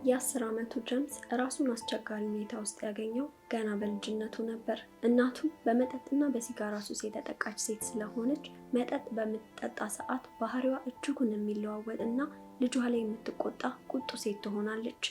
የ10 ዓመቱ ጀምስ ራሱን አስቸጋሪ ሁኔታ ውስጥ ያገኘው ገና በልጅነቱ ነበር። እናቱ በመጠጥና በሲጋራ ሱስ የተጠቃች ሴት ስለሆነች መጠጥ በምትጠጣ ሰዓት ባህሪዋ እጅጉን የሚለዋወጥና ልጇ ላይ የምትቆጣ ቁጡ ሴት ትሆናለች።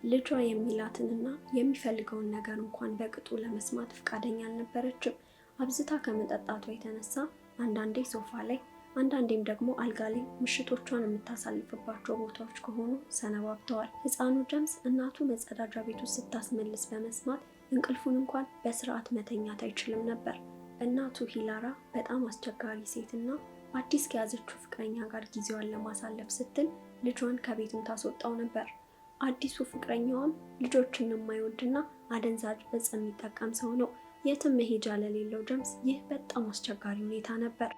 ልጇ የሚላትንና የሚፈልገውን ነገር እንኳን በቅጡ ለመስማት ፈቃደኛ አልነበረችም። አብዝታ ከመጠጣቷ የተነሳ አንዳንዴ ሶፋ ላይ አንዳንዴም ደግሞ አልጋ ላይ ምሽቶቿን የምታሳልፍባቸው ቦታዎች ከሆኑ ሰነባብተዋል። ሕፃኑ ጀምስ እናቱ መጸዳጃ ቤት ውስጥ ስታስመልስ በመስማት እንቅልፉን እንኳን በስርዓት መተኛት አይችልም ነበር። እናቱ ሂላራ በጣም አስቸጋሪ ሴትና አዲስ ከያዘችው ፍቅረኛ ጋር ጊዜዋን ለማሳለፍ ስትል ልጇን ከቤትም ታስወጣው ነበር። አዲሱ ፍቅረኛዋም ልጆችን የማይወድና አደንዛዥ እጽ የሚጠቀም ሰው ነው። የትም መሄጃ ለሌለው ጀምስ ይህ በጣም አስቸጋሪ ሁኔታ ነበር።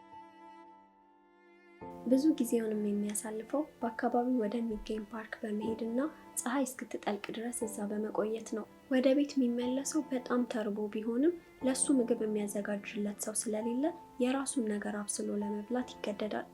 ብዙ ጊዜውንም የሚያሳልፈው በአካባቢው ወደሚገኝ ፓርክ በመሄድና ፀሐይ እስክትጠልቅ ድረስ እዛ በመቆየት ነው። ወደ ቤት የሚመለሰው በጣም ተርቦ ቢሆንም ለሱ ምግብ የሚያዘጋጅለት ሰው ስለሌለ የራሱን ነገር አብስሎ ለመብላት ይገደዳል።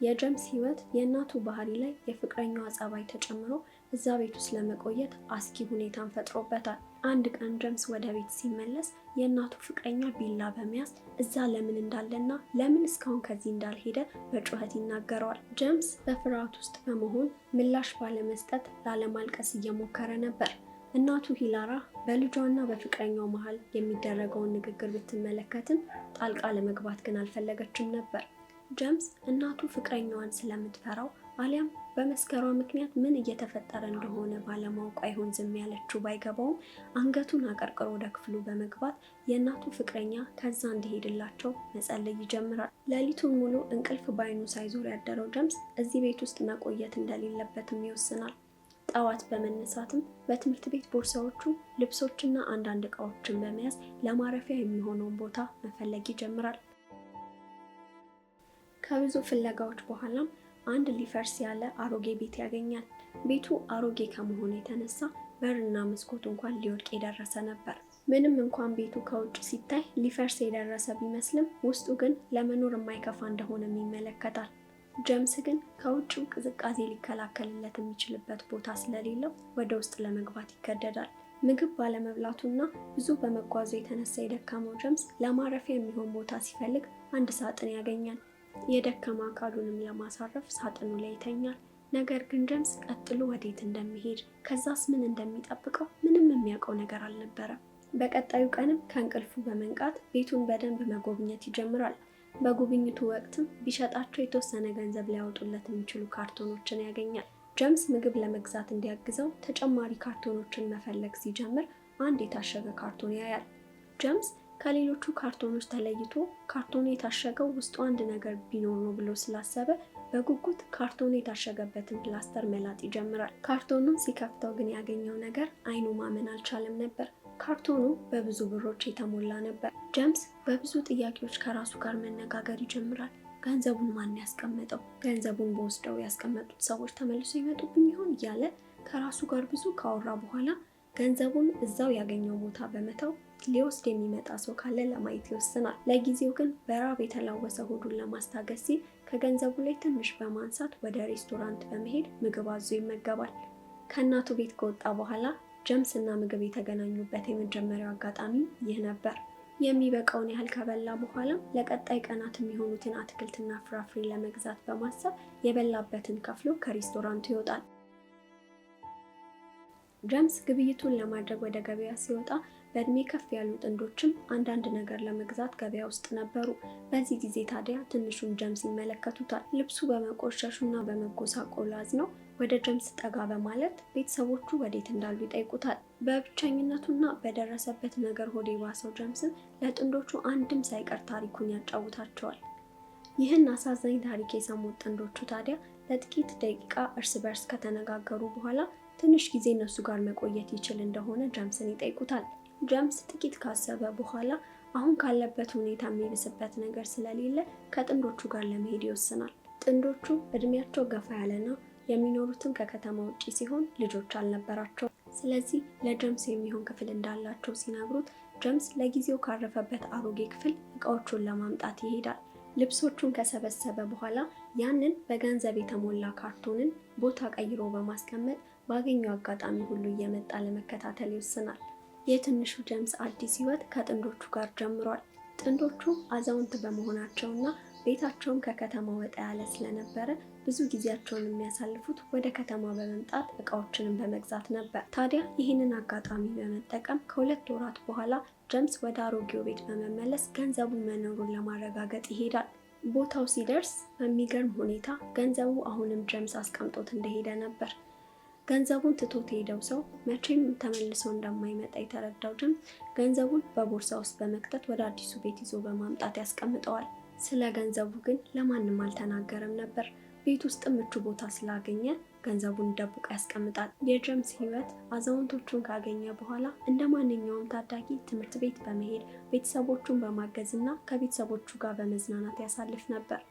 የጀምስ ህይወት የእናቱ ባህሪ ላይ የፍቅረኛዋ ጸባይ ተጨምሮ እዛ ቤት ውስጥ ለመቆየት አስጊ ሁኔታን ፈጥሮበታል። አንድ ቀን ጀምስ ወደ ቤት ሲመለስ የእናቱ ፍቅረኛ ቢላ በመያዝ እዛ ለምን እንዳለና ለምን እስካሁን ከዚህ እንዳልሄደ በጩኸት ይናገረዋል። ጀምስ በፍርሃት ውስጥ በመሆን ምላሽ ባለመስጠት ላለማልቀስ እየሞከረ ነበር። እናቱ ሂላራ በልጇና በፍቅረኛው መሃል የሚደረገውን ንግግር ብትመለከትም ጣልቃ ለመግባት ግን አልፈለገችም ነበር። ጀምስ እናቱ ፍቅረኛዋን ስለምትፈራው አሊያም በመስከሯ ምክንያት ምን እየተፈጠረ እንደሆነ ባለማወቋ ይሆን ዝም ያለችው ባይገባውም አንገቱን አቀርቅሮ ወደ ክፍሉ በመግባት የእናቱ ፍቅረኛ ከዛ እንዲሄድላቸው መጸለይ ይጀምራል። ሌሊቱን ሙሉ እንቅልፍ ባይኑ ሳይዞር ያደረው ጀምስ እዚህ ቤት ውስጥ መቆየት እንደሌለበትም ይወስናል። ጠዋት በመነሳትም በትምህርት ቤት ቦርሳዎቹ ልብሶችና አንዳንድ እቃዎችን በመያዝ ለማረፊያ የሚሆነውን ቦታ መፈለግ ይጀምራል። ከብዙ ፍለጋዎች በኋላም አንድ ሊፈርስ ያለ አሮጌ ቤት ያገኛል። ቤቱ አሮጌ ከመሆኑ የተነሳ በርና መስኮቱ እንኳን ሊወድቅ የደረሰ ነበር። ምንም እንኳን ቤቱ ከውጭ ሲታይ ሊፈርስ የደረሰ ቢመስልም ውስጡ ግን ለመኖር የማይከፋ እንደሆነም ይመለከታል። ጀምስ ግን ከውጭው ቅዝቃዜ ሊከላከልለት የሚችልበት ቦታ ስለሌለው ወደ ውስጥ ለመግባት ይገደዳል። ምግብ ባለመብላቱና ብዙ በመጓዙ የተነሳ የደከመው ጀምስ ለማረፊያ የሚሆን ቦታ ሲፈልግ አንድ ሳጥን ያገኛል። የደከመ አካሉንም ለማሳረፍ ሳጥኑ ላይ ይተኛል። ነገር ግን ጀምስ ቀጥሎ ወዴት እንደሚሄድ ከዛስ ምን እንደሚጠብቀው ምንም የሚያውቀው ነገር አልነበረም። በቀጣዩ ቀንም ከእንቅልፉ በመንቃት ቤቱን በደንብ መጎብኘት ይጀምራል። በጉብኝቱ ወቅትም ቢሸጣቸው የተወሰነ ገንዘብ ሊያወጡለት የሚችሉ ካርቶኖችን ያገኛል። ጀምስ ምግብ ለመግዛት እንዲያግዘው ተጨማሪ ካርቶኖችን መፈለግ ሲጀምር አንድ የታሸገ ካርቶን ያያል። ጀምስ ከሌሎቹ ካርቶኖች ተለይቶ ካርቶኑ የታሸገው ውስጡ አንድ ነገር ቢኖር ነው ብሎ ስላሰበ በጉጉት ካርቶኑ የታሸገበትን ፕላስተር መላጥ ይጀምራል። ካርቶኑን ሲከፍተው ግን ያገኘው ነገር አይኑ ማመን አልቻለም ነበር። ካርቶኑ በብዙ ብሮች የተሞላ ነበር። ጀምስ በብዙ ጥያቄዎች ከራሱ ጋር መነጋገር ይጀምራል። ገንዘቡን ማን ያስቀመጠው? ገንዘቡን በወስደው ያስቀመጡት ሰዎች ተመልሶ ይመጡብኝ ይሆን እያለ ከራሱ ጋር ብዙ ካወራ በኋላ ገንዘቡን እዛው ያገኘው ቦታ በመተው ሊወስድ የሚመጣ ሰው ካለ ለማየት ይወስናል። ለጊዜው ግን በራብ የተላወሰ ሆዱን ለማስታገስ ሲል ከገንዘቡ ላይ ትንሽ በማንሳት ወደ ሬስቶራንት በመሄድ ምግብ አዞ ይመገባል። ከእናቱ ቤት ከወጣ በኋላ ጀምስ እና ምግብ የተገናኙበት የመጀመሪያው አጋጣሚ ይህ ነበር። የሚበቃውን ያህል ከበላ በኋላም ለቀጣይ ቀናት የሚሆኑትን አትክልትና ፍራፍሬ ለመግዛት በማሰብ የበላበትን ከፍሎ ከሬስቶራንቱ ይወጣል። ጀምስ ግብይቱን ለማድረግ ወደ ገበያ ሲወጣ በእድሜ ከፍ ያሉ ጥንዶችም አንዳንድ ነገር ለመግዛት ገበያ ውስጥ ነበሩ። በዚህ ጊዜ ታዲያ ትንሹን ጀምስ ይመለከቱታል። ልብሱ በመቆሸሹና በመጎሳቆሉ አዝነው ወደ ጀምስ ጠጋ በማለት ቤተሰቦቹ ወዴት እንዳሉ ይጠይቁታል። በብቸኝነቱና በደረሰበት ነገር ሆድ የባሰው ጀምስን ለጥንዶቹ አንድም ሳይቀር ታሪኩን ያጫውታቸዋል። ይህን አሳዛኝ ታሪክ የሰሙት ጥንዶቹ ታዲያ ለጥቂት ደቂቃ እርስ በርስ ከተነጋገሩ በኋላ ትንሽ ጊዜ እነሱ ጋር መቆየት ይችል እንደሆነ ጀምስን ይጠይቁታል። ጀምስ ጥቂት ካሰበ በኋላ አሁን ካለበት ሁኔታ የሚብስበት ነገር ስለሌለ ከጥንዶቹ ጋር ለመሄድ ይወስናል። ጥንዶቹ እድሜያቸው ገፋ ያለና የሚኖሩትም ከከተማ ውጪ ሲሆን ልጆች አልነበራቸው። ስለዚህ ለጀምስ የሚሆን ክፍል እንዳላቸው ሲነግሩት ጀምስ ለጊዜው ካረፈበት አሮጌ ክፍል እቃዎቹን ለማምጣት ይሄዳል። ልብሶቹን ከሰበሰበ በኋላ ያንን በገንዘብ የተሞላ ካርቶንን ቦታ ቀይሮ በማስቀመጥ ባገኘው አጋጣሚ ሁሉ እየመጣ ለመከታተል ይወስናል። የትንሹ ጀምስ አዲስ ህይወት ከጥንዶቹ ጋር ጀምሯል። ጥንዶቹ አዛውንት በመሆናቸውና ቤታቸውም ከከተማ ወጣ ያለ ስለነበረ ብዙ ጊዜያቸውን የሚያሳልፉት ወደ ከተማ በመምጣት እቃዎችንም በመግዛት ነበር። ታዲያ ይህንን አጋጣሚ በመጠቀም ከ2 ወራት በኋላ ጀምስ ወደ አሮጌው ቤት በመመለስ ገንዘቡ መኖሩን ለማረጋገጥ ይሄዳል። ቦታው ሲደርስ በሚገርም ሁኔታ ገንዘቡ አሁንም ጀምስ አስቀምጦት እንደሄደ ነበር። ገንዘቡን ትቶት ሄደው ሰው መቼም ተመልሶ እንደማይመጣ የተረዳው ጀምስ ገንዘቡን በቦርሳ ውስጥ በመክተት ወደ አዲሱ ቤት ይዞ በማምጣት ያስቀምጠዋል። ስለ ገንዘቡ ግን ለማንም አልተናገረም ነበር። ቤት ውስጥ ምቹ ቦታ ስላገኘ ገንዘቡን ደብቆ ያስቀምጣል። የጀምስ ህይወት አዛውንቶቹን ካገኘ በኋላ እንደ ማንኛውም ታዳጊ ትምህርት ቤት በመሄድ ቤተሰቦቹን በማገዝ እና ከቤተሰቦቹ ጋር በመዝናናት ያሳልፍ ነበር።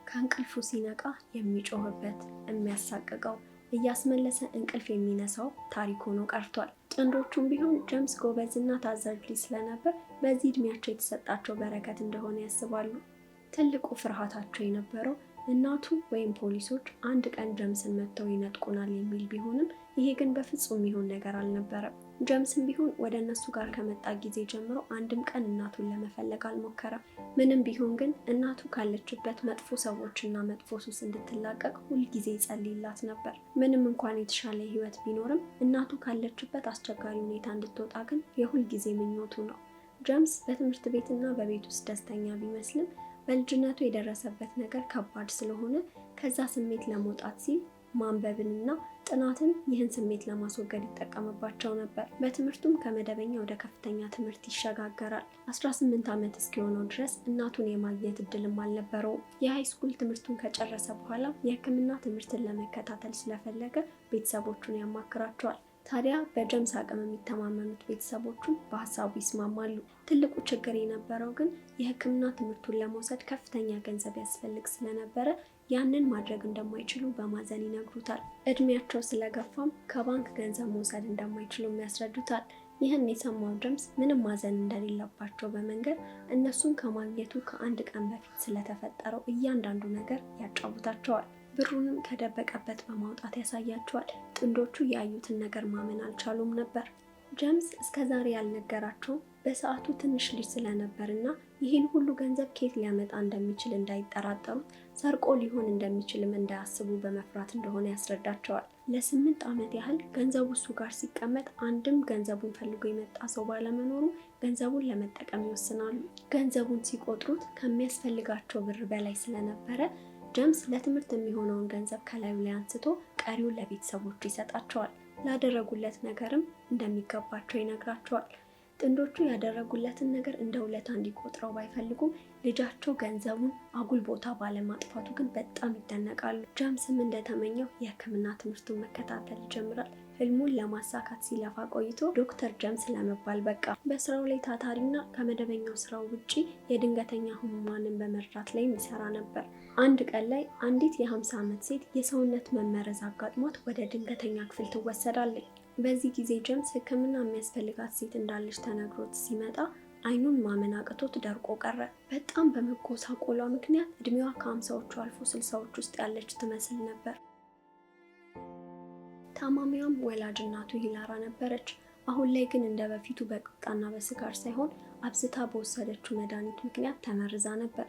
ከእንቅልፉ ሲነቃ የሚጮህበት፣ የሚያሳቅቀው፣ እያስመለሰ እንቅልፍ የሚነሳው ታሪክ ሆኖ ቀርቷል። ጥንዶቹም ቢሆን ጀምስ ጎበዝና ታዛዥ ልጅ ስለነበር በዚህ እድሜያቸው የተሰጣቸው በረከት እንደሆነ ያስባሉ። ትልቁ ፍርሃታቸው የነበረው እናቱ ወይም ፖሊሶች አንድ ቀን ጀምስን መጥተው ይነጥቁናል የሚል ቢሆንም ይሄ ግን በፍጹም የሚሆን ነገር አልነበረም። ጀምስም ቢሆን ወደ እነሱ ጋር ከመጣ ጊዜ ጀምሮ አንድም ቀን እናቱን ለመፈለግ አልሞከረም። ምንም ቢሆን ግን እናቱ ካለችበት መጥፎ ሰዎችና መጥፎ ሱስ እንድትላቀቅ ሁልጊዜ ይጸልይላት ነበር። ምንም እንኳን የተሻለ ህይወት ቢኖርም እናቱ ካለችበት አስቸጋሪ ሁኔታ እንድትወጣ ግን የሁልጊዜ ምኞቱ ነው። ጀምስ በትምህርት ቤትና በቤት ውስጥ ደስተኛ ቢመስልም በልጅነቱ የደረሰበት ነገር ከባድ ስለሆነ ከዛ ስሜት ለመውጣት ሲል ማንበብንና ጥናትን ይህን ስሜት ለማስወገድ ይጠቀምባቸው ነበር። በትምህርቱም ከመደበኛ ወደ ከፍተኛ ትምህርት ይሸጋገራል። 18 ዓመት እስኪሆነው ድረስ እናቱን የማግኘት እድልም አልነበረውም። የሃይስኩል ትምህርቱን ከጨረሰ በኋላ የሕክምና ትምህርትን ለመከታተል ስለፈለገ ቤተሰቦቹን ያማክራቸዋል። ታዲያ በጀምስ አቅም የሚተማመኑት ቤተሰቦቹም በሀሳቡ ይስማማሉ። ትልቁ ችግር የነበረው ግን የሕክምና ትምህርቱን ለመውሰድ ከፍተኛ ገንዘብ ያስፈልግ ስለነበረ ያንን ማድረግ እንደማይችሉ በማዘን ይነግሩታል። እድሜያቸው ስለገፋም ከባንክ ገንዘብ መውሰድ እንደማይችሉም ያስረዱታል። ይህን የሰማው ጀምስ ምንም ማዘን እንደሌለባቸው በመንገር እነሱን ከማግኘቱ ከአንድ ቀን በፊት ስለተፈጠረው እያንዳንዱ ነገር ያጫውታቸዋል። ብሩንም ከደበቀበት በማውጣት ያሳያቸዋል። ጥንዶቹ ያዩትን ነገር ማመን አልቻሉም ነበር። ጀምስ እስከዛሬ ያልነገራቸው በሰዓቱ ትንሽ ልጅ ስለነበርና ይህን ሁሉ ገንዘብ ከየት ሊያመጣ እንደሚችል እንዳይጠራጠሩት፣ ሰርቆ ሊሆን እንደሚችልም እንዳያስቡ በመፍራት እንደሆነ ያስረዳቸዋል። ለ8 ዓመት ያህል ገንዘቡ እሱ ጋር ሲቀመጥ አንድም ገንዘቡን ፈልጎ የመጣ ሰው ባለመኖሩ ገንዘቡን ለመጠቀም ይወስናሉ። ገንዘቡን ሲቆጥሩት ከሚያስፈልጋቸው ብር በላይ ስለነበረ ጀምስ ለትምህርት የሚሆነውን ገንዘብ ከላዩ ላይ አንስቶ ቀሪውን ለቤተሰቦቹ ይሰጣቸዋል። ላደረጉለት ነገርም እንደሚገባቸው ይነግራቸዋል። ጥንዶቹ ያደረጉለትን ነገር እንደ ውለታ እንዲቆጥረው ባይፈልጉም ልጃቸው ገንዘቡን አጉል ቦታ ባለማጥፋቱ ግን በጣም ይደነቃሉ። ጀምስም እንደተመኘው የሕክምና ትምህርቱን መከታተል ይጀምራል። ህልሙን ለማሳካት ሲለፋ ቆይቶ ዶክተር ጀምስ ለመባል በቃ። በስራው ላይ ታታሪና ከመደበኛው ስራው ውጪ የድንገተኛ ህሙማንን በመርዳት ላይ ይሰራ ነበር። አንድ ቀን ላይ አንዲት የ50 ዓመት ሴት የሰውነት መመረዝ አጋጥሟት ወደ ድንገተኛ ክፍል ትወሰዳለች። በዚህ ጊዜ ጀምስ ሕክምና የሚያስፈልጋት ሴት እንዳለች ተነግሮት ሲመጣ አይኑን ማመን አቅቶት ደርቆ ቀረ። በጣም በመጎሳቆሏ ምክንያት እድሜዋ ከ50ዎቹ አልፎ 60ዎች ውስጥ ያለች ትመስል ነበር። ታማሚዋም ወላጅ እናቱ ሂላራ ነበረች። አሁን ላይ ግን እንደ በፊቱ በቁጣና በስካር ሳይሆን አብዝታ በወሰደችው መድኃኒት ምክንያት ተመርዛ ነበር።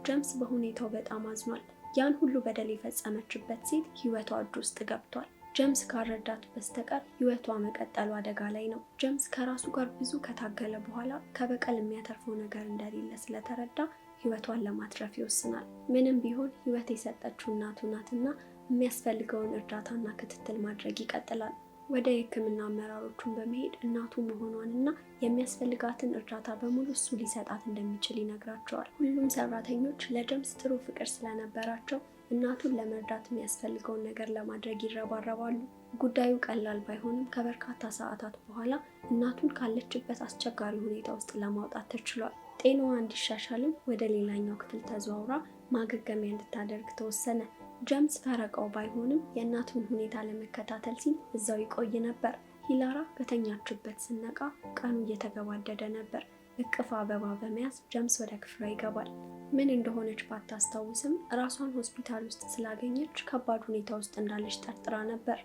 ጀምስ በሁኔታው በጣም አዝኗል። ያን ሁሉ በደል የፈጸመችበት ሴት ህይወቷ እጅ ውስጥ ገብቷል። ጀምስ ካረዳት በስተቀር ህይወቷ መቀጠሉ አደጋ ላይ ነው። ጀምስ ከራሱ ጋር ብዙ ከታገለ በኋላ ከበቀል የሚያተርፈው ነገር እንደሌለ ስለተረዳ ህይወቷን ለማትረፍ ይወስናል። ምንም ቢሆን ህይወት የሰጠችው እናቱ ናትና የሚያስፈልገውን እርዳታና ክትትል ማድረግ ይቀጥላል። ወደ የህክምና አመራሮቹን በመሄድ እናቱ መሆኗንና የሚያስፈልጋትን እርዳታ በሙሉ እሱ ሊሰጣት እንደሚችል ይነግራቸዋል። ሁሉም ሰራተኞች ለጀምስ ጥሩ ፍቅር ስለነበራቸው እናቱን ለመርዳት የሚያስፈልገውን ነገር ለማድረግ ይረባረባሉ። ጉዳዩ ቀላል ባይሆንም ከበርካታ ሰዓታት በኋላ እናቱን ካለችበት አስቸጋሪ ሁኔታ ውስጥ ለማውጣት ተችሏል። ጤናዋ እንዲሻሻልም ወደ ሌላኛው ክፍል ተዘዋውራ ማገገሚያ እንድታደርግ ተወሰነ። ጀምስ ፈረቃው ባይሆንም የእናቱን ሁኔታ ለመከታተል ሲል እዛው ይቆይ ነበር። ሂላራ በተኛችበት ስነቃ ቀኑ እየተገባደደ ነበር። እቅፍ አበባ በመያዝ ጀምስ ወደ ክፍሏ ይገባል። ምን እንደሆነች ባታስታውስም ራሷን ሆስፒታል ውስጥ ስላገኘች ከባድ ሁኔታ ውስጥ እንዳለች ጠርጥራ ነበር።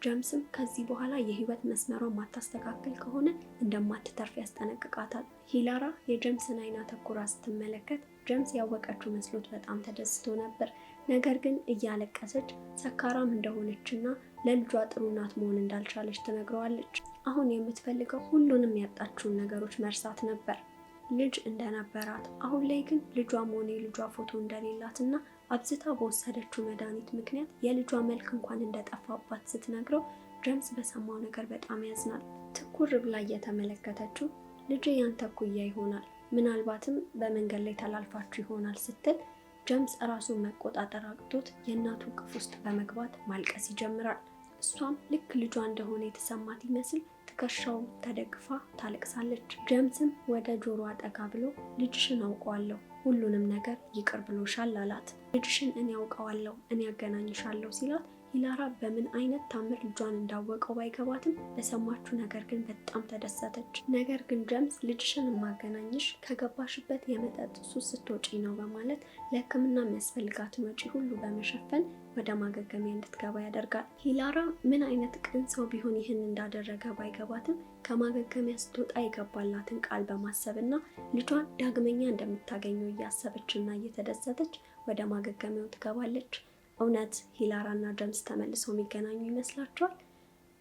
ጀምስም ከዚህ በኋላ የህይወት መስመሯን ማታስተካከል ከሆነ እንደማትተርፍ ያስጠነቅቃታል። ሂላራ የጀምስን አይን አተኩራ ስትመለከት ጀምስ ያወቀችው መስሎት በጣም ተደስቶ ነበር። ነገር ግን እያለቀሰች ሰካራም እንደሆነችና ለልጇ ጥሩ እናት መሆን እንዳልቻለች ትነግረዋለች። አሁን የምትፈልገው ሁሉንም ያጣችውን ነገሮች መርሳት ነበር። ልጅ እንደነበራት፣ አሁን ላይ ግን ልጇም ሆነ የልጇ ፎቶ እንደሌላትና አብዝታ በወሰደችው መድኃኒት ምክንያት የልጇ መልክ እንኳን እንደጠፋባት ስትነግረው ጀምስ በሰማው ነገር በጣም ያዝናል። ትኩር ብላ እየተመለከተችው ልጅ ያንተ እኩያ ይሆናል፣ ምናልባትም በመንገድ ላይ ተላልፋችሁ ይሆናል ስትል ጀምስ ራሱን መቆጣጠር አቅቶት የእናቱ እቅፍ ውስጥ በመግባት ማልቀስ ይጀምራል። እሷም ልክ ልጇ እንደሆነ የተሰማት ይመስል ትከሻው ተደግፋ ታለቅሳለች። ጀምስም ወደ ጆሮ አጠጋ ብሎ ልጅሽን አውቀዋለሁ፣ ሁሉንም ነገር ይቅር ብሎሻል አላት። ልጅሽን እኔ አውቀዋለሁ፣ እኔ ያገናኝሻለሁ ሲላት ሂላራ በምን አይነት ታምር ልጇን እንዳወቀው ባይገባትም በሰማችው ነገር ግን በጣም ተደሰተች። ነገር ግን ጀምስ ልጅሽን የማገናኝሽ ከገባሽበት የመጠጥ ሱስ ስትወጪ ነው በማለት ለሕክምና የሚያስፈልጋትን ወጪ ሁሉ በመሸፈን ወደ ማገገሚያ እንድትገባ ያደርጋል። ሂላራ ምን አይነት ቅን ሰው ቢሆን ይህን እንዳደረገ ባይገባትም ከማገገሚያ ስትወጣ የገባላትን ቃል በማሰብና ልጇን ዳግመኛ እንደምታገኘው እያሰበችና እየተደሰተች ወደ ማገገሚያው ትገባለች። እውነት ሂላራ እና ጀምስ ተመልሰው የሚገናኙ ይመስላችኋል?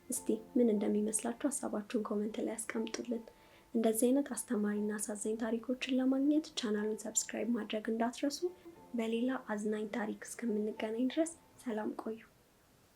እስቲ ምን እንደሚመስላችሁ ሀሳባችሁን ኮሜንት ላይ ያስቀምጡልን። እንደዚህ አይነት አስተማሪና አሳዛኝ ታሪኮችን ለማግኘት ቻናሉን ሰብስክራይብ ማድረግ እንዳትረሱ። በሌላ አዝናኝ ታሪክ እስከምንገናኝ ድረስ ሰላም ቆዩ።